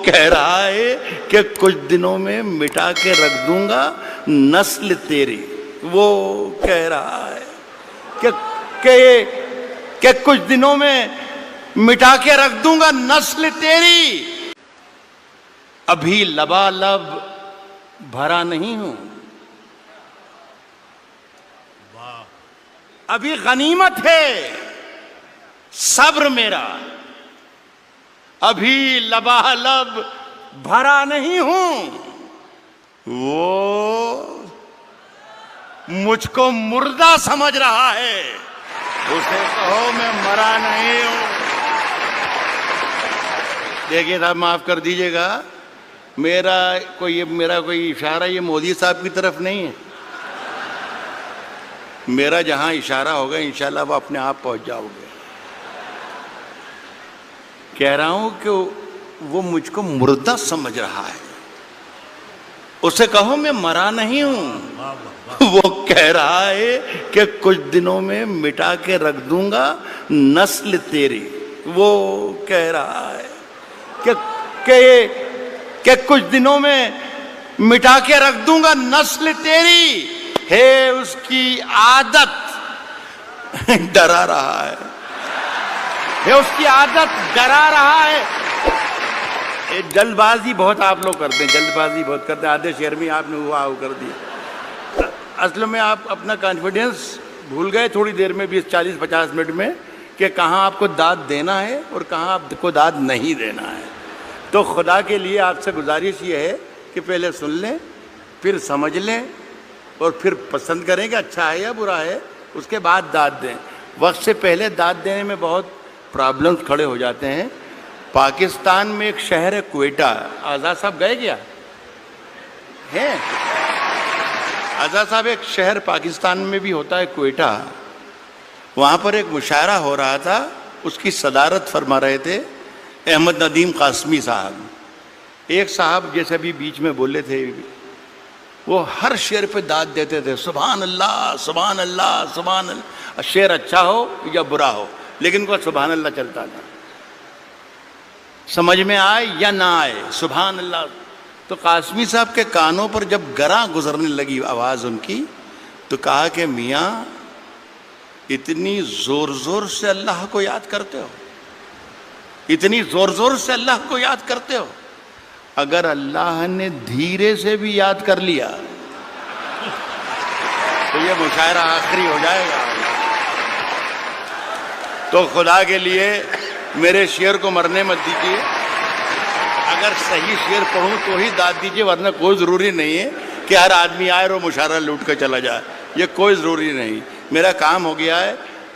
کہہ رہا ہے کہ کچھ دنوں میں مٹا کے رکھ دوں گا نسل تیری. وہ کہہ رہا ہے کہ کچھ دنوں میں مٹا کے رکھ دوں گا نسل تیری. ابھی لبالب بھرا نہیں ہوں, ابھی غنیمت ہے صبر میرا, ابھی لبالب بھرا نہیں ہوں. وہ مجھ کو مردہ سمجھ رہا ہے, اسے کہو میں مرا نہیں ہوں. دیکھیے صاحب معاف کر دیجئے گا, میرا کوئی اشارہ یہ مودی صاحب کی طرف نہیں ہے. میرا جہاں اشارہ ہوگا انشاءاللہ وہ اپنے آپ پہنچ جاؤ گے. کہہ رہا ہوں کہ وہ مجھ کو مردہ سمجھ رہا ہے, اسے کہو میں مرا نہیں ہوں. وہ کہہ رہا ہے کہ کچھ دنوں میں مٹا کے رکھ دوں گا نسل تیری. وہ کہہ رہا ہے کہ کچھ دنوں میں مٹا کے رکھ دوں گا نسل تیری. ہے اس کی عادت ڈرا رہا ہے, اس کی عادت ڈرا رہا ہے. جلد بازی بہت آپ لوگ کرتے ہیں, جلد بازی بہت کرتے ہیں. آدھے شعر میں آپ نے ہوا کر دیا. اصل میں آپ اپنا کانفیڈنس بھول گئے تھوڑی دیر میں, 20-40-50 منٹ میں, کہ کہاں آپ کو داد دینا ہے اور کہاں آپ کو داد نہیں دینا ہے. تو خدا کے لیے آپ سے گزارش یہ ہے کہ پہلے سن لیں, پھر سمجھ لیں, اور پھر پسند کریں کہ اچھا ہے یا برا ہے, اس کے بعد داد دیں. وقت سے پہلے داد دینے میں بہت پرابلمز کھڑے ہو جاتے ہیں. پاکستان میں ایک شہر ہے کوئٹہ, آزاد صاحب گئے کیا ہیں؟ آزاد صاحب ایک شہر پاکستان میں بھی ہوتا ہے کوئٹہ, وہاں پر ایک مشاعرہ ہو رہا تھا, اس کی صدارت فرما رہے تھے احمد ندیم قاسمی صاحب. ایک صاحب جیسے ابھی بیچ میں بولے تھے, وہ ہر شعر پہ داد دیتے تھے, سبحان اللہ سبحان اللہ سبحان اللہ. شعر اچھا ہو یا برا ہو لیکن ان کو سبحان اللہ چلتا تھا, سمجھ میں آئے یا نہ آئے سبحان اللہ. تو قاسمی صاحب کے کانوں پر جب گراں گزرنے لگی آواز ان کی, تو کہا کہ میاں اتنی زور زور سے اللہ کو یاد کرتے ہو, اتنی زور زور سے اللہ کو یاد کرتے ہو, اگر اللہ نے دھیرے سے بھی یاد کر لیا تو یہ مشاعرہ آخری ہو جائے گا. تو خدا کے لیے میرے شعر کو مرنے مت دیجیے, اگر صحیح شعر پڑھوں تو ہی داد دیجیے, ورنہ کوئی ضروری نہیں ہے کہ ہر آدمی آئے اور مشاعرہ لوٹ کر چلا جائے, یہ کوئی ضروری نہیں. میرا کام ہو گیا ہے.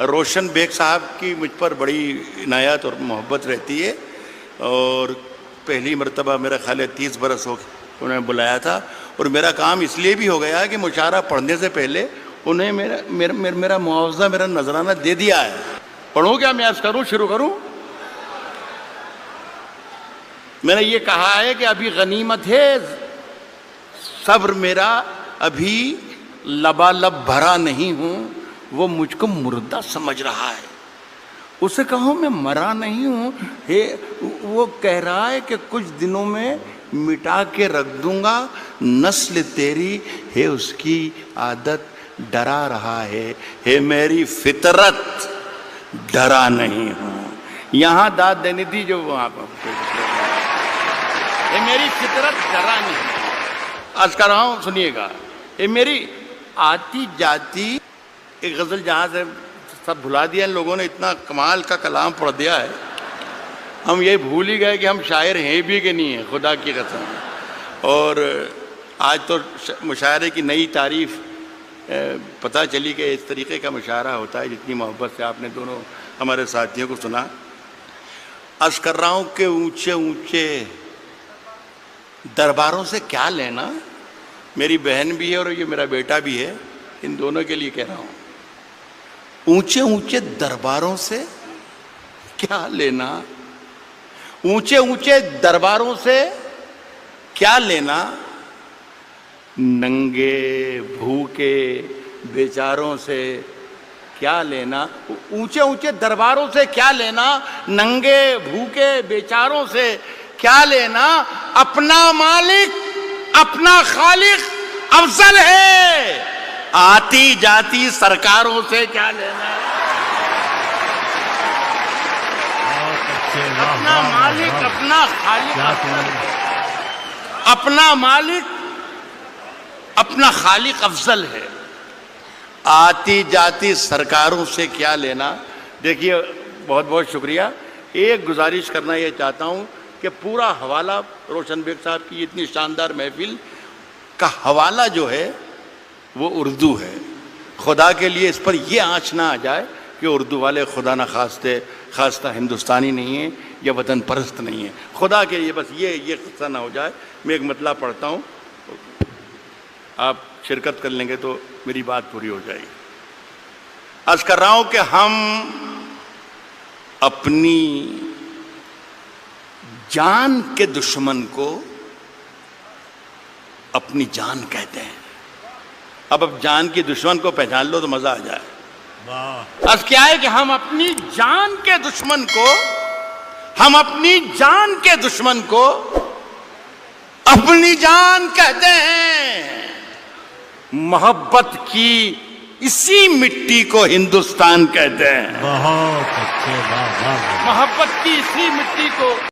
روشن بیگ صاحب کی مجھ پر بڑی عنایت اور محبت رہتی ہے, اور پہلی مرتبہ میرا خیال ہے 30 برس ہو انہوں نے بلایا تھا, اور میرا کام اس لیے بھی ہو گیا ہے کہ مشاعرہ پڑھنے سے پہلے انہیں میرا معاوضہ, میرا نذرانہ دے دیا ہے. پڑھوں کیا میں عرض کروں, شروع کروں؟ میں نے یہ کہا ہے کہ ابھی غنیمت ہے صبر میرا, ابھی لبالب بھرا نہیں ہوں. وہ مجھ کو مردہ سمجھ رہا ہے, اسے کہو میں مرا نہیں ہوں. وہ کہہ رہا ہے کہ کچھ دنوں میں مٹا کے رکھ دوں گا نسل تیری. ہے اس کی عادت ڈرا رہا ہے میری فطرت ڈرا نہیں ہوں. یہاں داد دینی تھی جو وہاں پر, یہ میری فطرت ڈرا نہیں. عرض کر رہا ہوں سنیے گا. یہ میری آتی جاتی ایک غزل, جہاں سے سب بھلا دیا ان لوگوں نے, اتنا کمال کا کلام پڑھ دیا ہے, ہم یہ بھول ہی گئے کہ ہم شاعر ہیں بھی کہ نہیں ہیں, خدا کی قسم. اور آج تو مشاعرے کی نئی تعریف پتہ چلی کہ اس طریقے کا مشاعرہ ہوتا ہے, جتنی محبت سے آپ نے دونوں ہمارے ساتھیوں کو سنا. عرض کر رہا ہوں کہ اونچے اونچے درباروں سے کیا لینا. میری بہن بھی ہے اور یہ میرا بیٹا بھی ہے, ان دونوں کے لیے کہہ رہا ہوں. اونچے اونچے درباروں سے کیا لینا, اونچے اونچے درباروں سے کیا لینا, ننگے بھوکے بیچاروں سے کیا لینا. اونچے اونچے درباروں سے کیا لینا, ننگے بھوکے بیچاروں سے کیا لینا؟ اپنا مالک اپنا خالق افضل ہے، آتی جاتی سرکاروں سے کیا لینا؟ اپنا مالک اپنا خالق، اپنا مالک اپنا خالق افضل ہے، آتی جاتی سرکاروں سے کیا لینا۔ دیکھیے بہت بہت شکریہ۔ ایک گزارش کرنا یہ چاہتا ہوں کہ پورا حوالہ روشن بیگ صاحب کی اتنی شاندار محفل کا حوالہ جو ہے وہ اردو ہے۔ خدا کے لیے اس پر یہ آنچ نہ آ جائے کہ اردو والے خدا نہ خواستہ ہندوستانی نہیں ہیں یا وطن پرست نہیں ہیں۔ خدا کے لیے بس یہ قصہ نہ ہو جائے۔ میں ایک مطلب پڑھتا ہوں، آپ شرکت کر لیں گے تو میری بات پوری ہو جائے گی۔ عرض کر رہا ہوں کہ ہم اپنی جان کے دشمن کو اپنی جان کہتے ہیں۔ اب جان کی دشمن کو پہچان لو تو مزہ آ جائے۔ عرض کیا ہے کہ ہم اپنی جان کے دشمن کو اپنی جان کہتے ہیں۔ محبت کی اسی مٹی کو ہندوستان کہتے ہیں۔ بہت اچھے، محبت کی اسی مٹی کو